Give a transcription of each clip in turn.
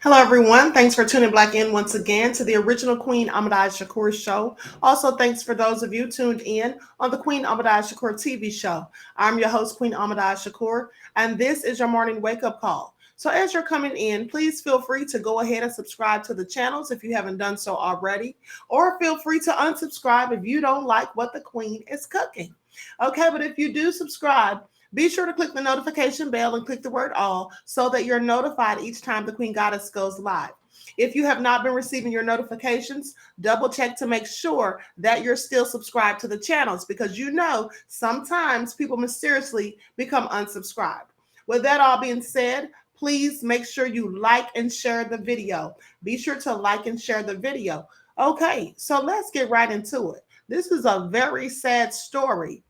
Hello, everyone. Thanks for tuning back in once again to the original Queen Ahmadiyyah Shakur show. Also, thanks for those of you tuned in on the Queen Ahmadiyyah Shakur TV show. I'm your host, Queen Ahmadiyyah Shakur, and this is your morning wake up call. So, as you're coming in, please feel free to go ahead and subscribe to the channels if you haven't done so already, or feel free to unsubscribe if you don't like what the Queen is cooking. Okay, but if you do subscribe, be sure to click the notification bell and click the word all so that you're notified each time the Queen Goddess goes live. If you have not been receiving your notifications, double check to make sure that you're still subscribed to the channels because sometimes people mysteriously become unsubscribed. With that all being said, please make sure you like and share the video. Be sure to like and share the video. Okay, so let's get right into it. This is a very sad story.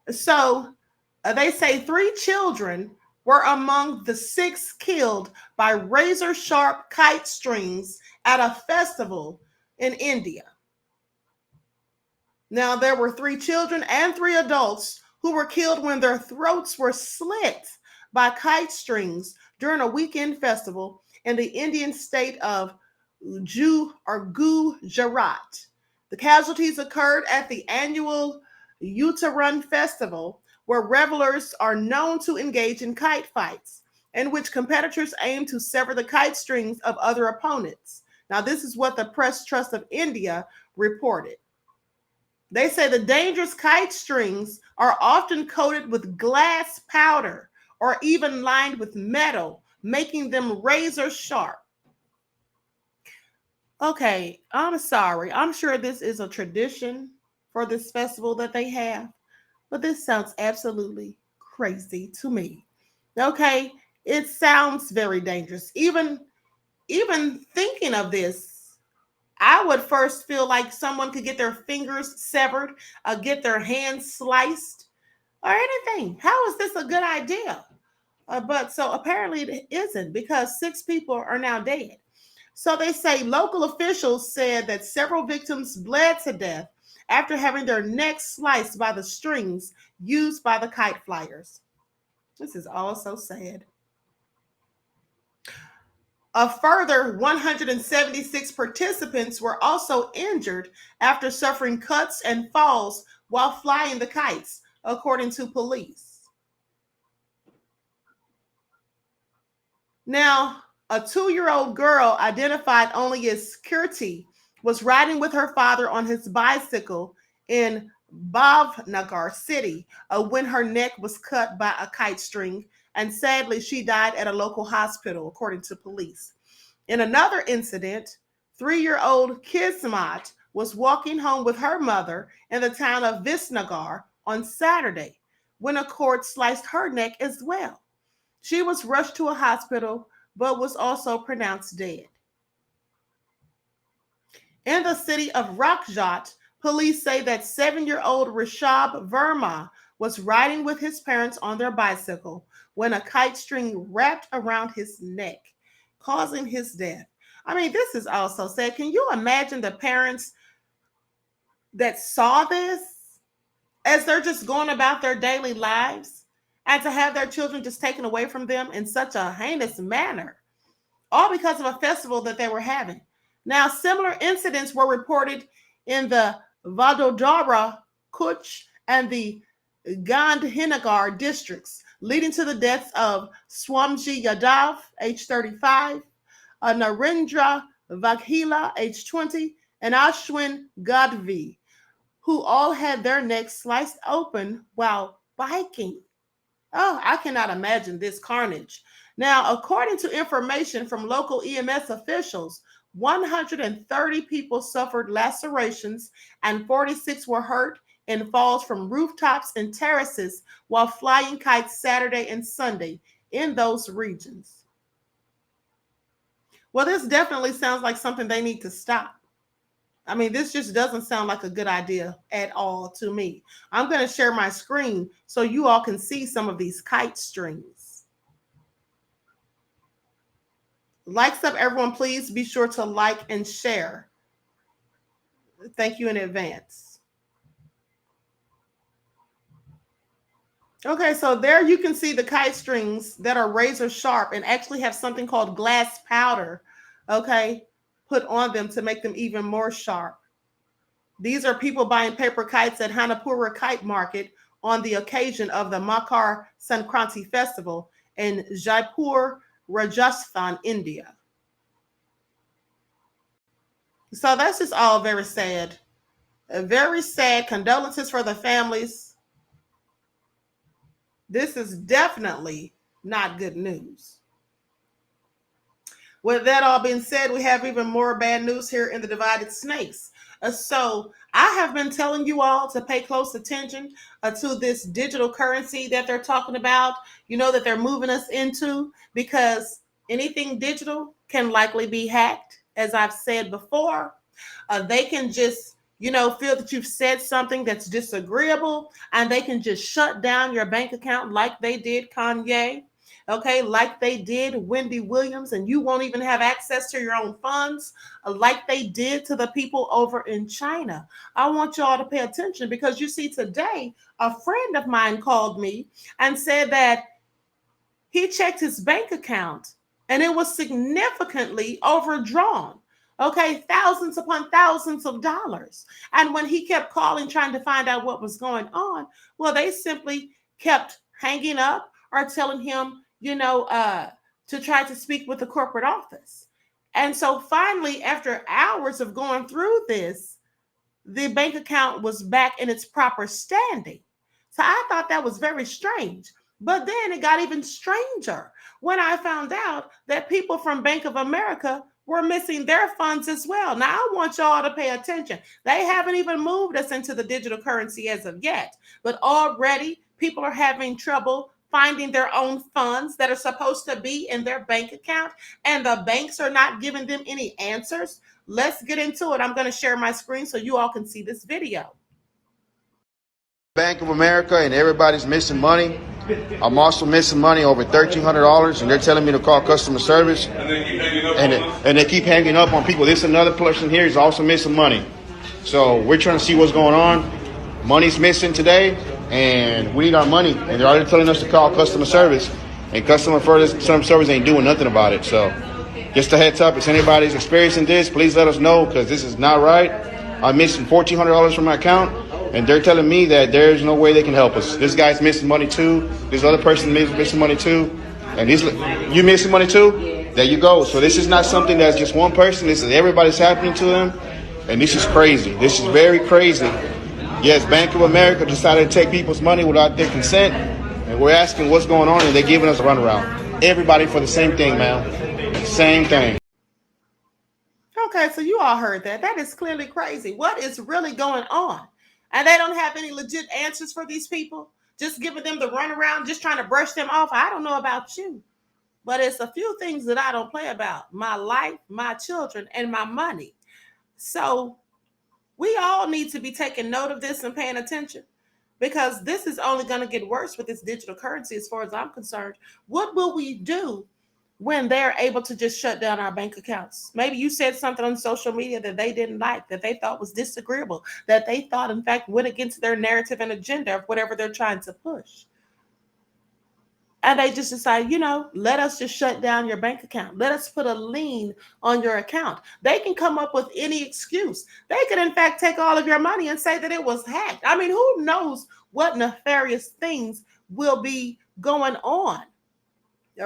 They say 3 children were among the 6 killed by razor sharp kite strings at a festival in India. Now, there were 3 children and 3 adults who were killed when their throats were slit by kite strings during a weekend festival in the Indian state of Gujarat. The casualties occurred at the annual Uttaran Festival, where revelers are known to engage in kite fights, in which competitors aim to sever the kite strings of other opponents. Now, this is what the Press Trust of India reported. They say the dangerous kite strings are often coated with glass powder or even lined with metal, making them razor sharp. Okay, I'm sorry. I'm sure this is a tradition for this festival that they have, but this sounds absolutely crazy to me. Okay, it sounds very dangerous. Even thinking of this, I would first feel like someone could get their fingers severed, get their hands sliced, or anything. How is this a good idea? But so apparently it isn't because 6 people are now dead. So they say local officials said that several victims bled to death after having their necks sliced by the strings used by the kite flyers. This is all so sad. A further 176 participants were also injured after suffering cuts and falls while flying the kites, according to police. Now, a 2-year-old girl identified only as Kirti was riding with her father on his bicycle in Bhavnagar city when her neck was cut by a kite string, and sadly, she died at a local hospital, according to police. In another incident, 3-year-old Kismat was walking home with her mother in the town of Visnagar on Saturday when a cord sliced her neck as well. She was rushed to a hospital but was also pronounced dead. In the city of Rakjat, police say that 7-year-old Rishab Verma was riding with his parents on their bicycle when a kite string wrapped around his neck, causing his death. I mean, this is also sad. Can you imagine the parents that saw this as they're just going about their daily lives and to have their children just taken away from them in such a heinous manner, all because of a festival that they were having? Now, similar incidents were reported in the Vadodara, Kutch, and the Gandhinagar districts, leading to the deaths of Swamji Yadav, age 35, Narendra Vaghela, age 20, and Ashwin Gadvi, who all had their necks sliced open while biking. Oh, I cannot imagine this carnage. Now, according to information from local EMS officials, 130 people suffered lacerations and 46 were hurt in falls from rooftops and terraces while flying kites Saturday and Sunday in those regions. Well, this definitely sounds like something they need to stop. I mean, this just doesn't sound like a good idea at all to me. I'm going to share my screen so you all can see some of these kite strings. Likes up, everyone. Please be sure to like and share. Thank you in advance. Okay, so there you can see the kite strings that are razor sharp and actually have something called glass powder, okay, put on them to make them even more sharp. These are people buying paper kites at Hanapura Kite Market on the occasion of the Makar Sankranti Festival in Jaipur, Rajasthan, India. So that's just all very sad. Very sad. Condolences for the families. This is definitely not good news. With that all being said, we have even more bad news here in the Divided Snakes. So I have been telling you all to pay close attention to this digital currency that they're talking about, that they're moving us into, because anything digital can likely be hacked, as I've said before. They can just, feel that you've said something that's disagreeable, and they can just shut down your bank account like they did Kanye. Okay, like they did Wendy Williams, and you won't even have access to your own funds, like they did to the people over in China. I want y'all to pay attention, because you see, today, a friend of mine called me and said that he checked his bank account and it was significantly overdrawn. Okay, thousands upon thousands of dollars. And when he kept calling, trying to find out what was going on, well, they simply kept hanging up or telling him, to try to speak with the corporate office. And so finally, after hours of going through this, the bank account was back in its proper standing. So I thought that was very strange. But then it got even stranger when I found out that people from Bank of America were missing their funds as well. Now, I want y'all to pay attention. They haven't even moved us into the digital currency as of yet, but already people are having trouble finding their own funds that are supposed to be in their bank account, and the banks are not giving them any answers. Let's get into it. I'm going to share my screen so you all can see this video. Bank of America, and everybody's missing money. I'm also missing money, over $1,300, and they're telling me to call customer service. And they keep hanging up on people. This another person here is also missing money. So we're trying to see what's going on. Money's missing today, and we need our money. And they're already telling us to call customer service, and customer service ain't doing nothing about it. So just a heads up, if anybody's experiencing this, please let us know, because this is not right. I'm missing $1,400 from my account. And they're telling me that there's no way they can help us. This guy's missing money too. This other person missing money too. And you missing money too? There you go. So this is not something that's just one person. This is everybody's happening to them. And this is crazy. This is very crazy. Yes, Bank of America decided to take people's money without their consent. And we're asking what's going on, and they're giving us a runaround. Everybody for the same thing, man. Same thing. Okay, so you all heard that. That is clearly crazy. What is really going on? And they don't have any legit answers for these people, just giving them the runaround, just trying to brush them off. I don't know about you, but it's a few things that I don't play about: my life, my children, and my money. So we all need to be taking note of this and paying attention, because this is only going to get worse with this digital currency as far as I'm concerned. What will we do when they're able to just shut down our bank accounts? Maybe you said something on social media that they didn't like, that they thought was disagreeable, that they thought, in fact, went against their narrative and agenda of whatever they're trying to push. And they just decide, let us just shut down your bank account. Let us put a lien on your account. They can come up with any excuse. They could, in fact, take all of your money and say that it was hacked. I mean, who knows what nefarious things will be going on?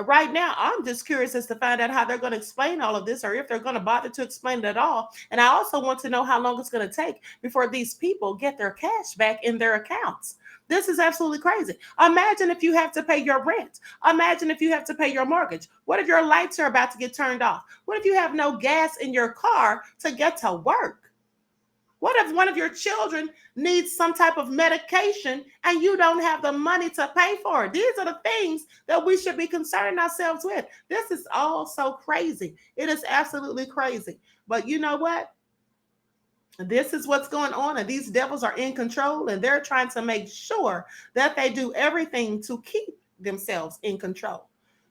Right now, I'm just curious as to find out how they're going to explain all of this, or if they're going to bother to explain it at all. And I also want to know how long it's going to take before these people get their cash back in their accounts. This is absolutely crazy. Imagine if you have to pay your rent. Imagine if you have to pay your mortgage. What if your lights are about to get turned off? What if you have no gas in your car to get to work? What if one of your children needs some type of medication and you don't have the money to pay for it? These are the things that we should be concerning ourselves with. This is all so crazy. It is absolutely crazy. But you know what? This is what's going on, and these devils are in control, and they're trying to make sure that they do everything to keep themselves in control,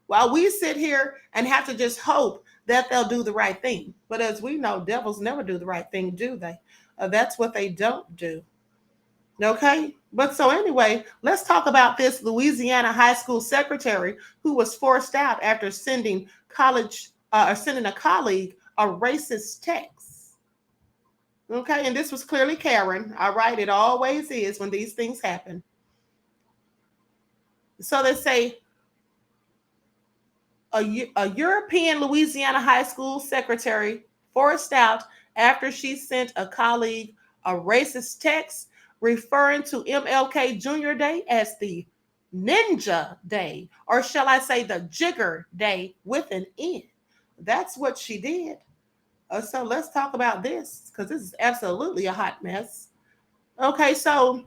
while we sit here and have to just hope that they'll do the right thing. But as we know, devils never do the right thing, do they? That's what they don't do. Okay? But so anyway, let's talk about this Louisiana high school secretary who was forced out after sending a colleague a racist text. Okay, and this was clearly Karen. All right, it always is when these things happen. So they say a European Louisiana high school secretary forced out after she sent a colleague a racist text referring to MLK Jr. Day as the Ninja Day, or shall I say the Jigger Day with an N. That's what she did. So let's talk about this because this is absolutely a hot mess. Okay, so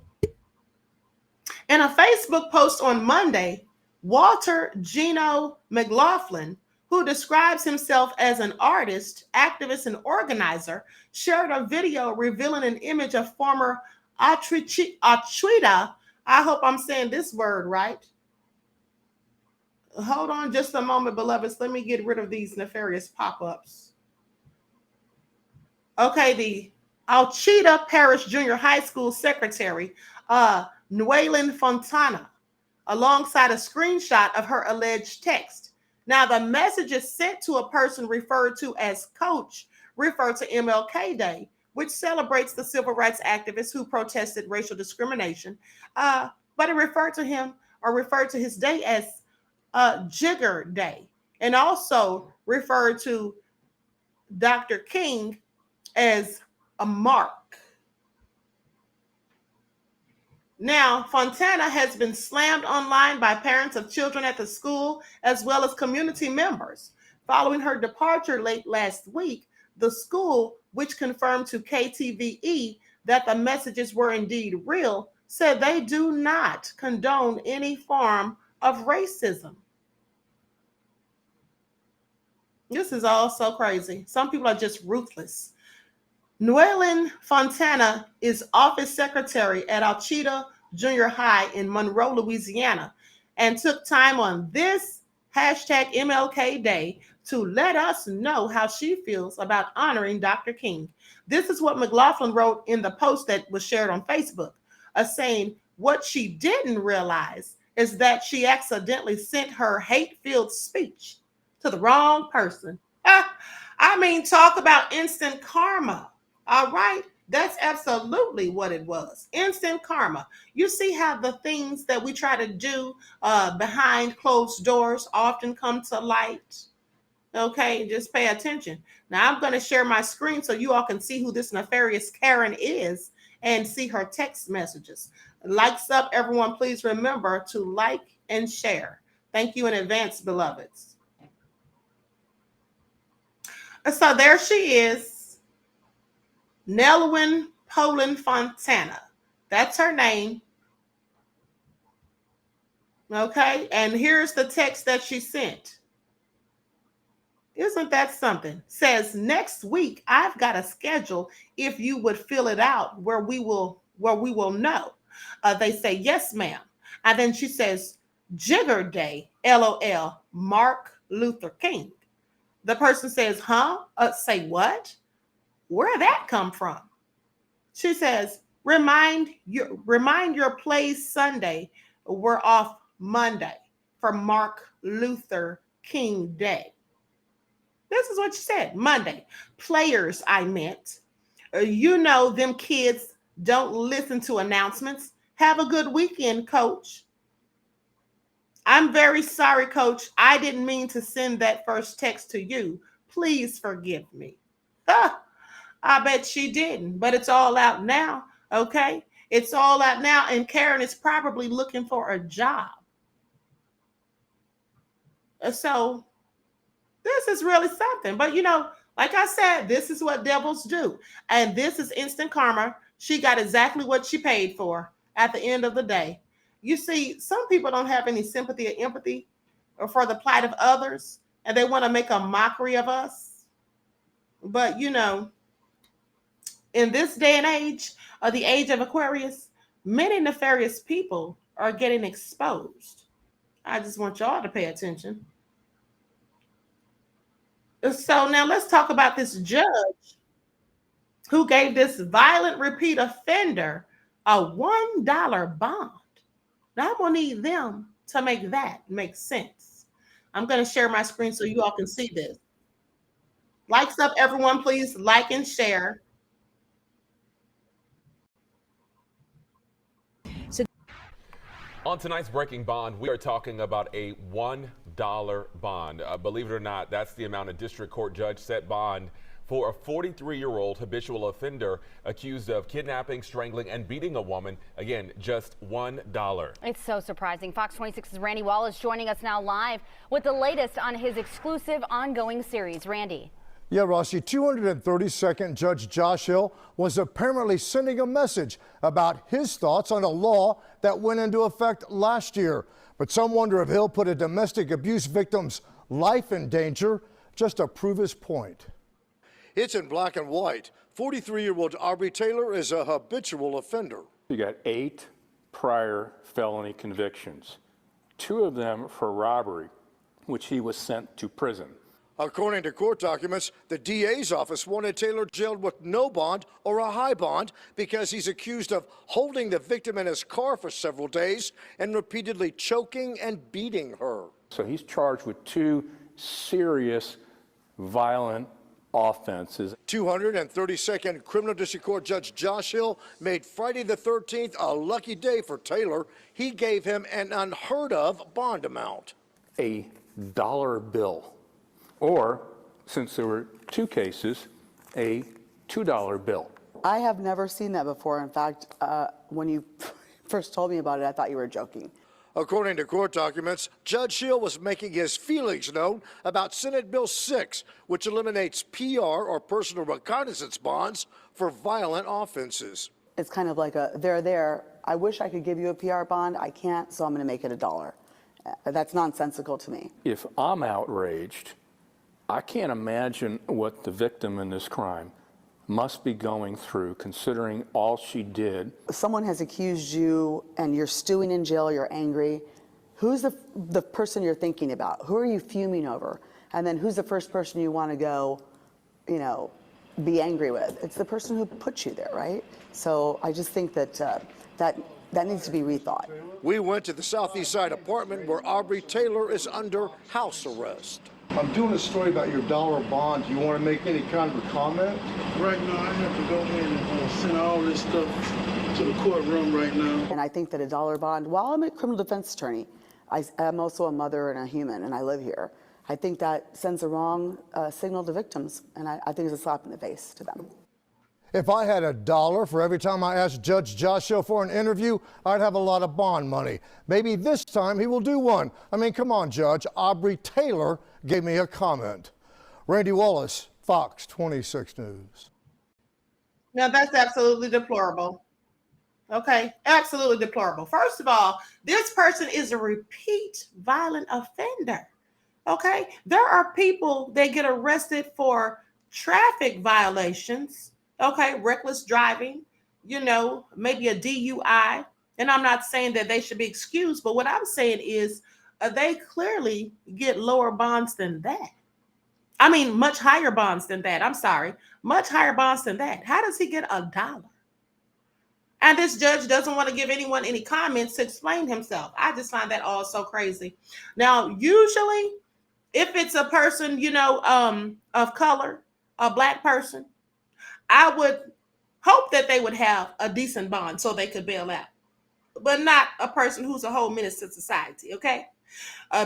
in a Facebook post on Monday, Walter Gino McLaughlin, who describes himself as an artist, activist, and organizer, shared a video revealing an image of former Atrita. I hope I'm saying this word right. Hold on just a moment, beloveds. Let me get rid of these nefarious pop ups. Okay, the Alchita Parish Junior High School secretary, Nelwyn Fontana, alongside a screenshot of her alleged text. Now, the message is sent to a person referred to as Coach, referred to MLK Day, which celebrates the civil rights activist who protested racial discrimination. But it referred to him or referred to his day as Jigger Day, and also referred to Dr. King as a mark. Now, Fontana has been slammed online by parents of children at the school as well as community members. Following her departure late last week, the school, which confirmed to KTVE that the messages were indeed real, said they do not condone any form of racism. This is all so crazy. Some people are just ruthless. Nelwyn Fontana is office secretary at Alchita Junior High in Monroe, Louisiana, and took time on this hashtag MLK Day to let us know how she feels about honoring Dr. King. This is what McLaughlin wrote in the post that was shared on Facebook, saying what she didn't realize is that she accidentally sent her hate-filled speech to the wrong person. I mean, talk about instant karma. All right. That's absolutely what it was. Instant karma. You see how the things that we try to do behind closed doors often come to light? Okay, just pay attention. Now I'm going to share my screen so you all can see who this nefarious Karen is and see her text messages. Likes up, everyone. Please remember to like and share. Thank you in advance, beloveds. So there she is, Nelwyn Poland Fontana. That's her name. Okay, and here's the text that she sent. Isn't that something? Says next week I've got a schedule if you would fill it out where we will know. They say yes, ma'am. And then she says Jigger Day, LOL, Mark Luther King. The person says, huh? Say what? Where'd that come from? She says, remind your plays Sunday. We're off Monday for Mark Luther King Day. This is what she said. Monday. Players, I meant. You know them kids don't listen to announcements. Have a good weekend, coach. I'm very sorry, coach. I didn't mean to send that first text to you. Please forgive me. I bet she didn't, but it's all out now, okay? It's all out now, and Karen is probably looking for a job. So this is really something. But, like I said, this is what devils do. And this is instant karma. She got exactly what she paid for at the end of the day. You see, some people don't have any sympathy or empathy or for the plight of others, and they want to make a mockery of us. But, in this day and age, the age of Aquarius, many nefarious people are getting exposed. I just want y'all to pay attention. So now let's talk about this judge who gave this violent repeat offender A $1 bond. Now I'm gonna need them to make that make sense. I'm gonna share my screen so you all can see this. Likes up, everyone, please like and share. On tonight's Breaking Bond, we are talking about a $1 bond. Believe it or not, that's the amount a district court judge set bond for a 43-year-old habitual offender accused of kidnapping, strangling, and beating a woman. Again, just $1. It's so surprising. Fox 26's Randy Wallace joining us now live with the latest on his exclusive ongoing series. Randy. Yeah, Rossi, 232nd Judge Josh Hill was apparently sending a message about his thoughts on a law that went into effect last year. But some wonder if Hill put a domestic abuse victim's life in danger just to prove his point. It's in black and white. 43-year-old Aubrey Taylor is a habitual offender. He got 8 prior felony convictions, 2 of them for robbery, which he was sent to prison. According to court documents, the DA's office wanted Taylor jailed with no bond or a high bond because he's accused of holding the victim in his car for several days and repeatedly choking and beating her. So he's charged with 2 serious violent offenses. 232nd Criminal District Court Judge Josh Hill made Friday the 13th a lucky day for Taylor. He gave him an unheard of bond amount. A dollar bill. Or, since there were 2 cases, a $2 bill. I have never seen that before. In fact, when you first told me about it, I thought you were joking. According to court documents, Judge Hill was making his feelings known about Senate Bill 6, which eliminates PR or personal reconnaissance bonds for violent offenses. It's kind of like a there. I wish I could give you a PR bond. I can't, so I'm going to make it $1. That's nonsensical to me. If I'm outraged, I can't imagine what the victim in this crime must be going through, considering all she did. Someone has accused you and you're stewing in jail, you're angry. Who's the person you're thinking about? Who are you fuming over? And then who's the first person you want to go, be angry with? It's the person who put you there, right? So I just think that that needs to be rethought. We went to the Southeast Side apartment where Aubrey Taylor is under house arrest. I'm doing a story about your dollar bond. Do you want to make any kind of a comment? Right now, I have to go in and send all this stuff to the courtroom right now. And I think that a dollar bond, while I'm a criminal defense attorney, I'm also a mother and a human, and I live here. I think that sends a wrong signal to victims, and I think it's a slap in the face to them. If I had $1 for every time I asked Judge Josh Hill for an interview, I'd have a lot of bond money. Maybe this time he will do one. I mean, come on, Judge. Aubrey Taylor gave me a comment. Randy Wallace, Fox 26 News. Now, that's absolutely deplorable. Okay, absolutely deplorable. First of all, this person is a repeat violent offender. Okay, there are people that get arrested for traffic violations. Okay, reckless driving, maybe a DUI. And I'm not saying that they should be excused, but what I'm saying is they clearly get lower bonds than that. I mean, much higher bonds than that. I'm sorry, much higher bonds than that. How does he get $1? And this judge doesn't want to give anyone any comments to explain himself. I just find that all so crazy. Now, usually, if it's a person, of color, a Black person, I would hope that they would have a decent bond so they could bail out, but not a person who's a whole menace to society, okay?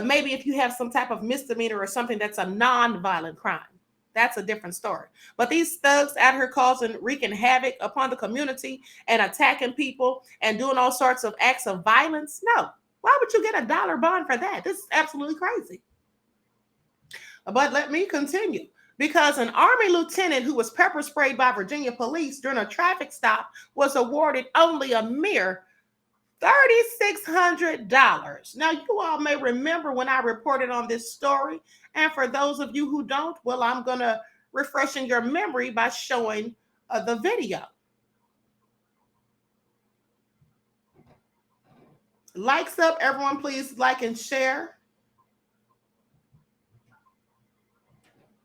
Maybe if you have some type of misdemeanor or something that's a non-violent crime, that's a different story. But these thugs out here wreaking havoc upon the community and attacking people and doing all sorts of acts of violence, no. Why would you get $1 bond for that? This is absolutely crazy. But let me continue. Because an Army lieutenant who was pepper sprayed by Virginia police during a traffic stop was awarded only a mere $3,600. Now, you all may remember when I reported on this story. And for those of you who don't, well, I'm going to refresh in your memory by showing the video. Likes up, everyone, please like and share.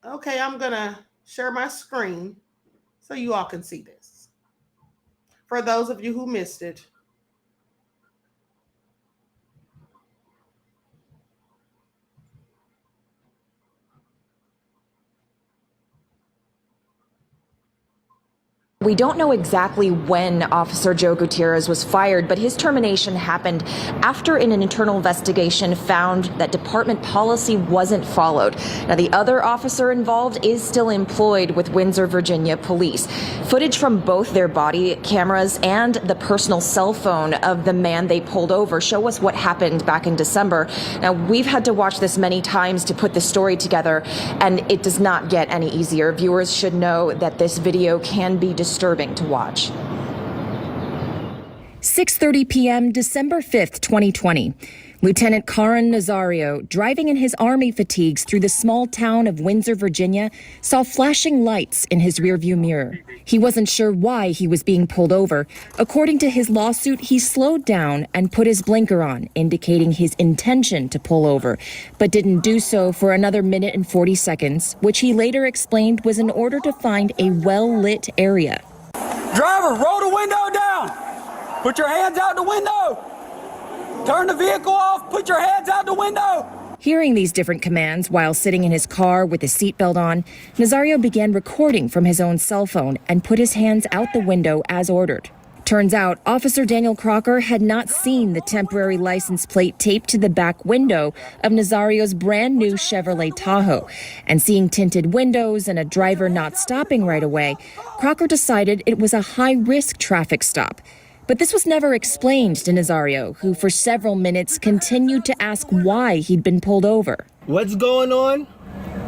Okay, I'm going to share my screen so you all can see this. for those of you who missed it. We don't know exactly when Officer Joe Gutierrez was fired, but his termination happened after an internal investigation found that department policy wasn't followed. Now, the other officer involved is still employed with Windsor, Virginia police. Footage from both their body cameras and the personal cell phone of the man they pulled over show us what happened back in December. Now, we've had to watch this many times to put the story together, and it does not get any easier. Viewers should know that this video can be disturbing to watch. 6:30 p.m., December 5th, 2020. Lieutenant Karan Nazario, driving in his Army fatigues through the small town of Windsor, Virginia, saw flashing lights in his rearview mirror. He wasn't sure why he was being pulled over. According to his lawsuit, he slowed down and put his blinker on, indicating his intention to pull over, but didn't do so for another minute and 40 seconds, which he later explained was in order to find a well-lit area. Driver, roll the window down. Put your hands out the window. Turn the vehicle off. Put your hands out the window. Hearing these different commands while sitting in his car with his seatbelt on, Nazario began recording from his own cell phone and put his hands out the window as ordered. Turns out, Officer Daniel Crocker had not seen the temporary license plate taped to the back window of Nazario's brand new Chevrolet Tahoe. And seeing tinted windows and a driver not stopping right away, Crocker decided it was a high-risk traffic stop. But this was never explained to Nazario, who for several minutes continued to ask why he'd been pulled over. What's going on?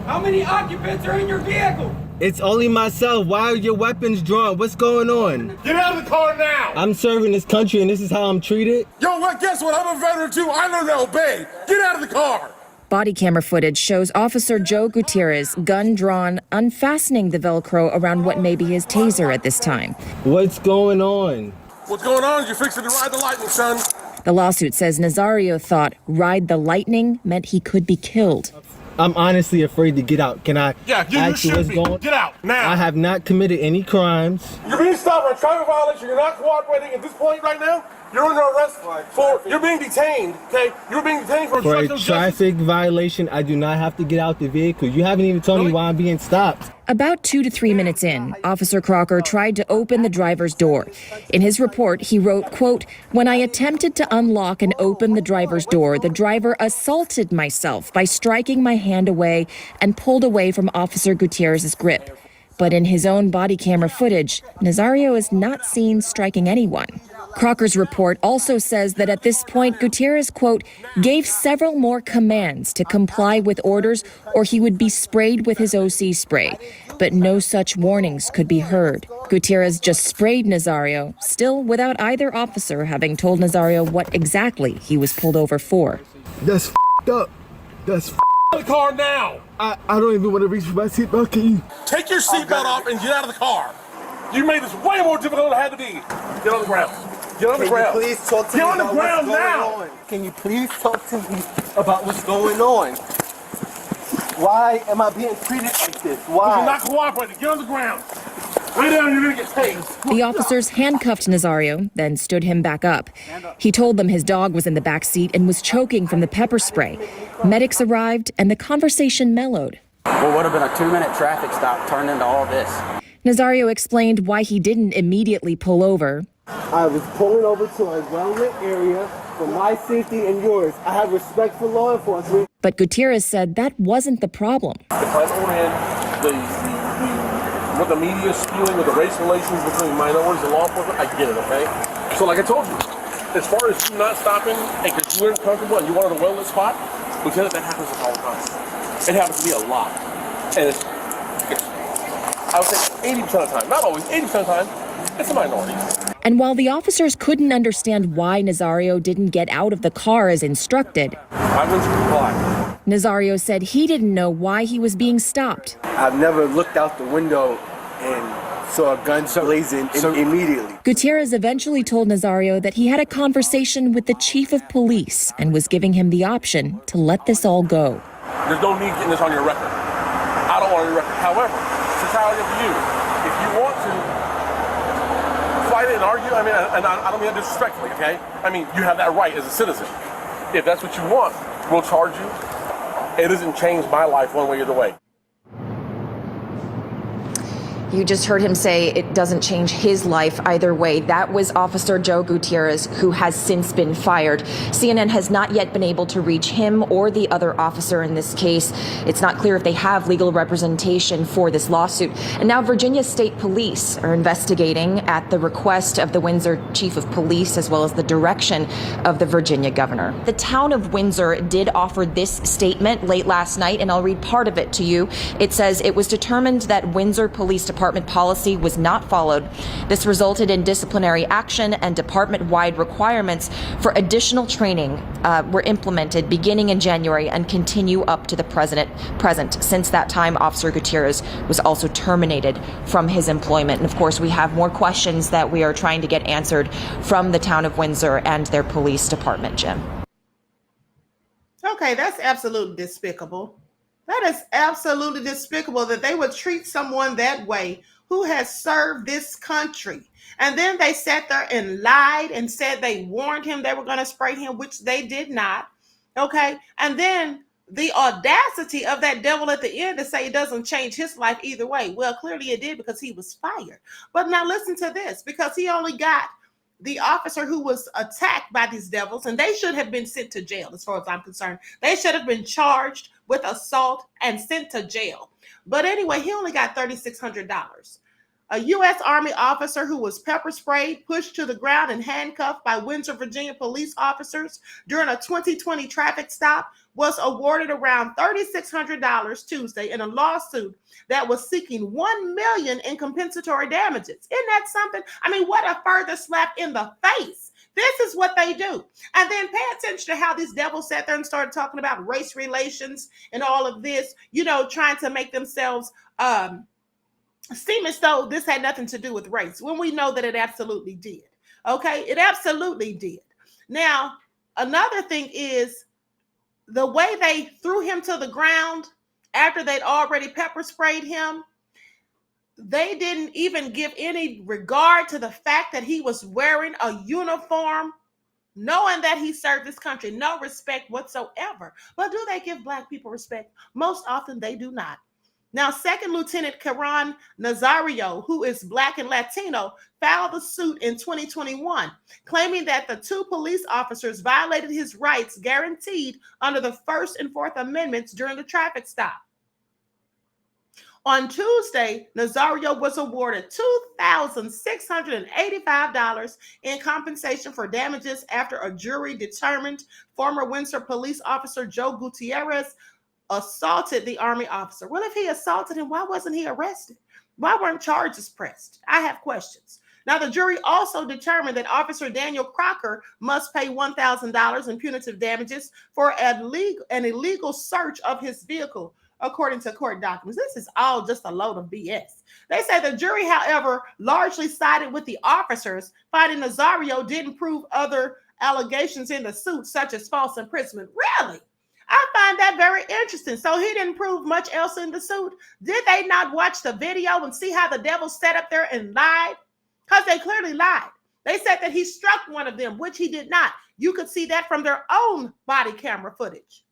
How many occupants are in your vehicle? It's only myself. Why are your weapons drawn? What's going on? Get out of the car now! I'm serving this country and this is how I'm treated? Yo, what? Guess what? I'm a veteran too. I learned to obey. Get out of the car! Body camera footage shows Officer Joe Gutierrez, gun drawn, unfastening the Velcro around what may be his taser at this time. What's going on? What's going on is you're fixing to ride the lightning, son. The lawsuit says Nazario thought ride the lightning meant he could be killed. I'm honestly afraid to get out. Can I ask you what's going on? Get out now. I have not committed any crimes. You're being stopped for a traffic violation. You're not cooperating at this point right now. You're under arrest for, you're being detained, okay? You're being detained for a obstruction of traffic violation. I do not have to get out the vehicle. You haven't even told me why I'm being stopped. About 2 to 3 minutes in, Officer Crocker tried to open the driver's door. In his report, he wrote, quote, "When I attempted to unlock and open the driver's door, the driver assaulted myself by striking my hand away and pulled away from Officer Gutierrez's grip." But in his own body camera footage, Nazario is not seen striking anyone. Crocker's report also says that at this point, Gutierrez, quote, "gave several more commands to comply with orders or he would be sprayed with his OC spray." But no such warnings could be heard. Gutierrez just sprayed Nazario, still without either officer having told Nazario what exactly he was pulled over for. That's f***ed up. That's f***ed out of the car now. I don't even want to reach for my seatbelt. Can you? Take your seatbelt off and get out of the car. You made this way more difficult than it had to be. Get on the ground. Get on the ground. Please talk to me on the about ground what's now. going on. Can you please talk to me about what's going on? Why am I being treated like this? Why? You're not cooperating. Get on the ground. Lay down, you're gonna get tased. The officers handcuffed Nazario, then stood him back up. He told them his dog was in the back seat and was choking from the pepper spray. Medics arrived and the conversation mellowed. What would have been a 2-minute traffic stop turned into all this? Nazario explained why he didn't immediately pull over. I was pulling over to a well-lit area for my safety and yours. I have respect for law enforcement. But Gutierrez said that wasn't the problem. The president and what the media is spewing with the race relations between minorities and law enforcement, I get it, okay? So like I told you, as far as you not stopping and because you weren't comfortable and you wanted a well-lit spot, Lieutenant, that happens all the time. It happens to me a lot. And it's I would say 80% of the time, not always, 80% of the time, it's a minority. And while the officers couldn't understand why Nazario didn't get out of the car as instructed, I went to comply. Nazario said he didn't know why he was being stopped. I've never looked out the window and saw a gun blazing immediately. Gutierrez eventually told Nazario that he had a conversation with the chief of police and was giving him the option to let this all go. There's no need getting this on your record. I don't want it on your record. However, it's entirely up to you. If you want to fight it and argue. I mean, and I don't mean that disrespectfully, okay? I mean, you have that right as a citizen. If that's what you want, we'll charge you. It doesn't change my life one way or the way. You just heard him say it doesn't change his life either way. That was Officer Joe Gutierrez, who has since been fired. CNN has not yet been able to reach him or the other officer in this case. It's not clear if they have legal representation for this lawsuit. And now Virginia State Police are investigating at the request of the Windsor Chief of Police, as well as the direction of the Virginia governor. The town of Windsor did offer this statement late last night, and I'll read part of it to you. It says it was determined that Windsor Police Department policy was not followed. This resulted in disciplinary action, and department-wide requirements for additional training were implemented beginning in January and continue up to the present. Since that time, Officer Gutierrez was also terminated from his employment. And of course, we have more questions that we are trying to get answered from the town of Windsor and their police department, Jim. Okay, that's absolutely despicable. That is absolutely despicable that they would treat someone that way who has served this country. And then they sat there and lied and said they warned him they were going to spray him, which they did not. Okay. And then the audacity of that devil at the end to say it doesn't change his life either way. Well, clearly it did, because he was fired. But now listen to this, because he only got the officer who was attacked by these devils, and they should have been sent to jail as far as I'm concerned. They should have been charged with assault and sent to jail. But anyway, he only got $3,600. A U.S. Army officer who was pepper sprayed, pushed to the ground, and handcuffed by Windsor, Virginia police officers during a 2020 traffic stop was awarded around $3,600 Tuesday in a lawsuit that was seeking $1 million in compensatory damages. Isn't that something? I mean, what a further slap in the face. This is what they do. And then pay attention to how these devils sat there and started talking about race relations and all of this, you know, trying to make themselves seem as though this had nothing to do with race, when we know that it absolutely did. Okay, it absolutely did. Now, another thing is the way they threw him to the ground after they'd already pepper sprayed him. They didn't even give any regard to the fact that he was wearing a uniform, knowing that he served this country. No respect whatsoever. But do they give Black people respect? Most often they do not. Now, Second Lieutenant Karan Nazario, who is Black and Latino, filed the suit in 2021, claiming that the two police officers violated his rights guaranteed under the First and Fourth Amendments during the traffic stop. On Tuesday, Nazario was awarded $2,685 in compensation for damages after a jury determined former Windsor police officer Joe Gutierrez assaulted the Army officer. Well, if he assaulted him, why wasn't he arrested? Why weren't charges pressed? I have questions. Now, the jury also determined that Officer Daniel Crocker must pay $1,000 in punitive damages for an illegal search of his vehicle, according to court documents. This is all just a load of BS. They say the jury, however, largely sided with the officers, finding Nazario didn't prove other allegations in the suit, such as false imprisonment. Really? I find that very interesting. So he didn't prove much else in the suit. Did they not watch the video and see how the devil sat up there and lied? Because they clearly lied. They said that he struck one of them, which he did not. You could see that from their own body camera footage.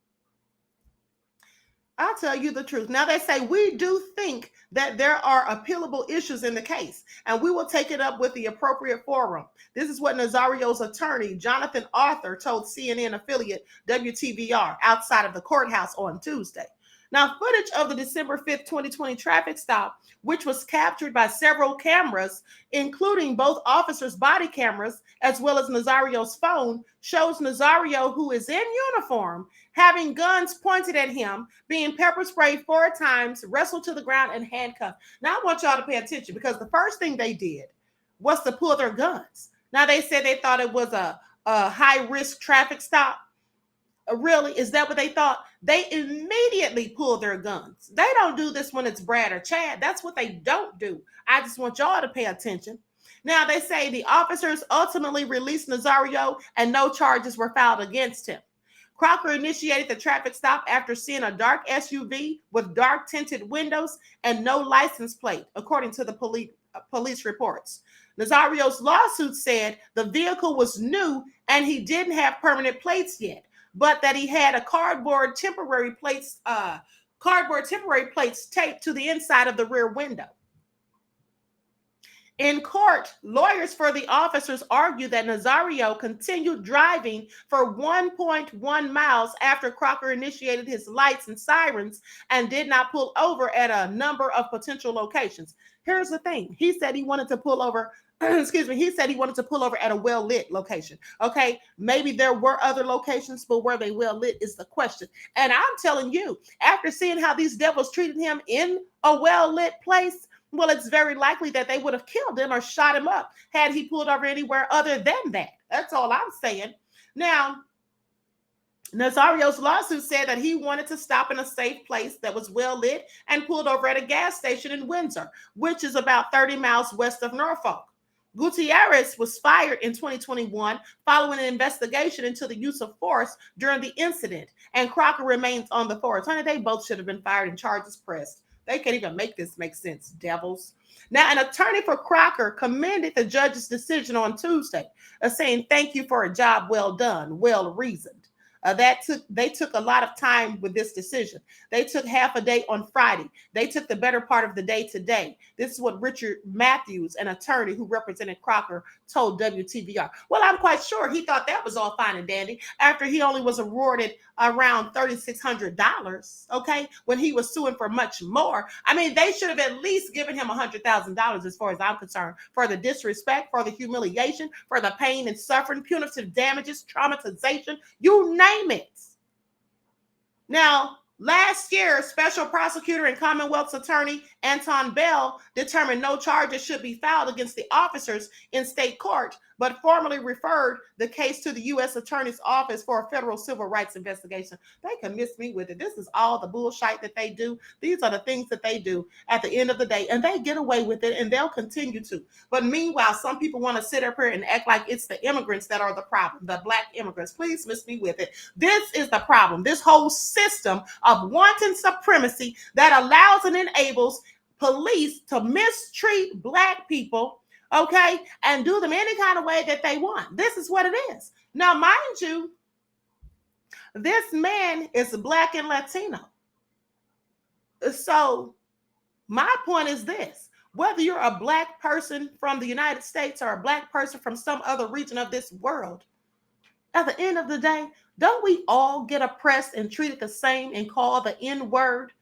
I'll tell you the truth. Now, they say we do think that there are appealable issues in the case, and we will take it up with the appropriate forum. This is what Nazario's attorney, Jonathan Arthur, told CNN affiliate WTVR outside of the courthouse on Tuesday. Now, footage of the December 5th, 2020 traffic stop, which was captured by several cameras, including both officers' body cameras, as well as Nazario's phone, shows Nazario, who is in uniform, having guns pointed at him, being pepper sprayed 4 times, wrestled to the ground, and handcuffed. Now, I want y'all to pay attention, because the first thing they did was to pull their guns. Now, they said they thought it was a high-risk traffic stop. Really? Is that what they thought? They immediately pull their guns. They don't do this when it's Brad or Chad. That's what they don't do. I just want y'all to pay attention. Now, they say the officers ultimately released Nazario and no charges were filed against him. Crocker initiated the traffic stop after seeing a dark SUV with dark tinted windows and no license plate, according to the police reports. Nazario's lawsuit said the vehicle was new and he didn't have permanent plates yet, but that he had a cardboard temporary plates taped to the inside of the rear window. In court, lawyers for the officers argued that Nazario continued driving for 1.1 miles after Crocker initiated his lights and sirens and did not pull over at a number of potential locations. Here's the thing. He said he wanted to pull over, he said he wanted to pull over at a well-lit location. Okay, maybe there were other locations, but were they well-lit is the question. And I'm telling you, after seeing how these devils treated him in a well-lit place, well, it's very likely that they would have killed him or shot him up had he pulled over anywhere other than that. That's all I'm saying. Now, Nazario's lawsuit said that he wanted to stop in a safe place that was well lit and pulled over at a gas station in Windsor, which is about 30 miles west of Norfolk. Gutierrez was fired in 2021 following an investigation into the use of force during the incident, and Crocker remains on the force. Honey, they both should have been fired and charges pressed. They can't even make this make sense, devils. Now, an attorney for Crocker commended the judge's decision on Tuesday, saying, "Thank you for a job well done, well reasoned." They took a lot of time with this decision. They took half a day on Friday. They took the better part of the day today. This is what Richard Matthews, an attorney who represented Crocker, told WTVR. Well, I'm quite sure he thought that was all fine and dandy after he only was awarded around $3,600, okay, when he was suing for much more. I mean, they should have at least given him $100,000 as far as I'm concerned, for the disrespect, for the humiliation, for the pain and suffering, punitive damages, traumatization, you name it. Now, last year, Special Prosecutor and Commonwealth's Attorney Anton Bell determined no charges should be filed against the officers in state court, but formally referred the case to the U.S. Attorney's Office for a federal civil rights investigation. They can miss me with it. This is all the bullshit that they do. These are the things that they do at the end of the day, and they get away with it, and they'll continue to. But meanwhile, some people want to sit up here and act like it's the immigrants that are the problem, the black immigrants. Please miss me with it. This is the problem. This whole system of wanton supremacy that allows and enables police to mistreat black people, okay, and do them any kind of way that they want. This is what it is. Now, mind you, this man is black and Latino. So my point is this: whether you're a black person from the United States or a black person from some other region of this world, at the end of the day, don't we all get oppressed and treated the same and called the N-word?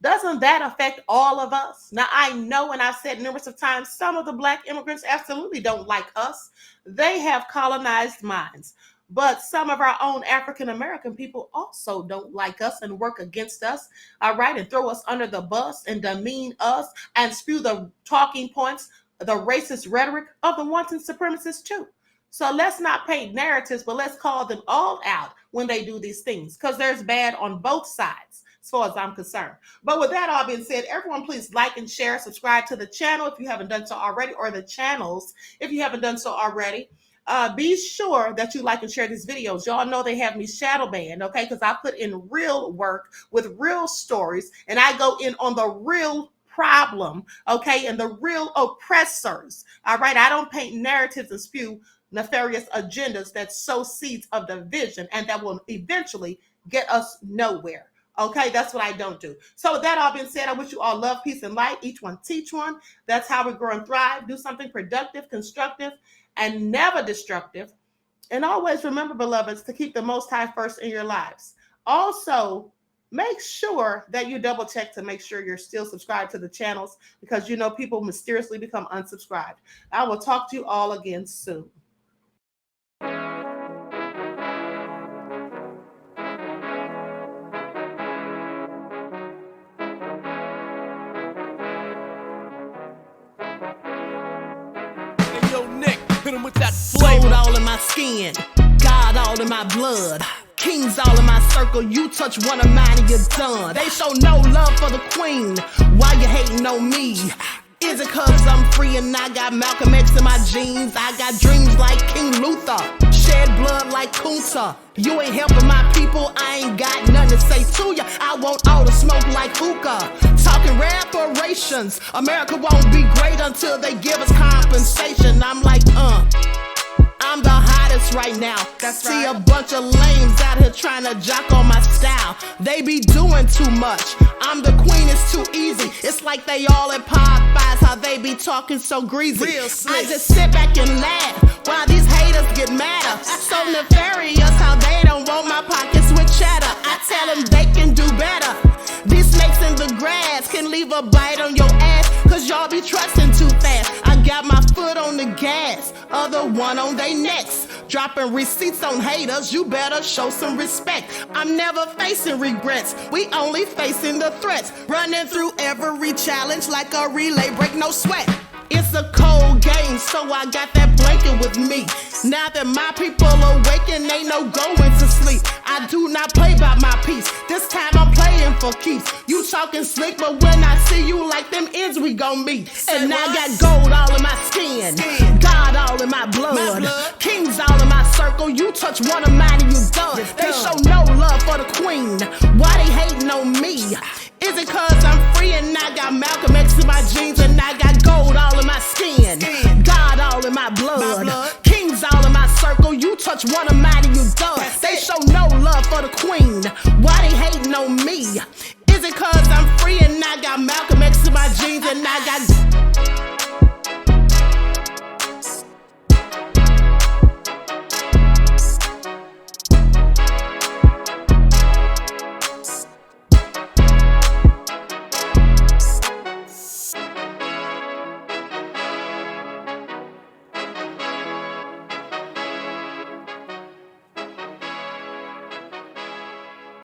Doesn't that affect all of us? Now, I know, and I've said numerous of times, some of the black immigrants absolutely don't like us. They have colonized minds. But some of our own African-American people also don't like us and work against us, all right, and throw us under the bus and demean us and spew the talking points, the racist rhetoric of the wanton supremacists too. So let's not paint narratives, but let's call them all out when they do these things, because there's bad on both sides, as far as I'm concerned. But with that all being said, everyone please like and share, subscribe to the channel if you haven't done so already, or the channels if you haven't done so already. Be sure that you like and share these videos. Y'all know they have me shadow banned, okay, because I put in real work with real stories, and I go in on the real problem, okay, and the real oppressors, all right? I don't paint narratives and spew nefarious agendas that sow seeds of division and that will eventually get us nowhere. Okay, that's what I don't do. So with that all being said, I wish you all love, peace, and light. Each one teach one. That's how we grow and thrive. Do something productive, constructive, and never destructive. And always remember, beloveds, to keep the Most High first in your lives. Also, make sure that you double check to make sure you're still subscribed to the channels, because you know people mysteriously become unsubscribed. I will talk to you all again soon. With that flavor all in my skin, God all in my blood, kings all in my circle. You touch one of mine and you're done. They show no love for the queen. Why you hating on me? Is it cause I'm free and I got Malcolm X in my jeans? I got dreams like King Luther, shed blood like Kunta. You ain't helping my people, I ain't got nothing to say to ya. I want all the smoke like hookah. Talking rap or reparations. America won't be great until they give us compensation. I'm like, I'm the hottest right now. See a bunch of lames out here trying to jock on my style. They be doing too much. I'm the queen, it's too easy. It's like they all in Popeyes, how they be talking so greasy. I just sit back and laugh while these haters get madder. So nefarious how they don't want my pockets with cheddar. I tell them they can do better. These snakes in the grass can leave a bite on your ass, cause y'all be trusting too fast. I got my foot on the gas, other one on they necks. Dropping receipts on haters, you better show some respect. I'm never facing regrets, we only facing the threats. Running through every challenge like a relay, break no sweat. It's a cold game, so I got that blanket with me. Now that my people awaken, ain't no going to sleep. I do not play by my piece, this time I'm playing for keeps. You talking slick, but when I see you like them ends, we gon' meet. And I got gold all in my skin, God all in my blood, kings all in my circle. You touch one of mine and you done. They show no love for the queen, why they hating on me? Is it cause I'm free and I got Malcolm X in my jeans and I got gold all in my skin, God all in my blood, kings all in my circle. You touch one of mine and you done. They show no love for the queen, why they hating on me? Is it cause I'm free and I got Malcolm X in my jeans and I got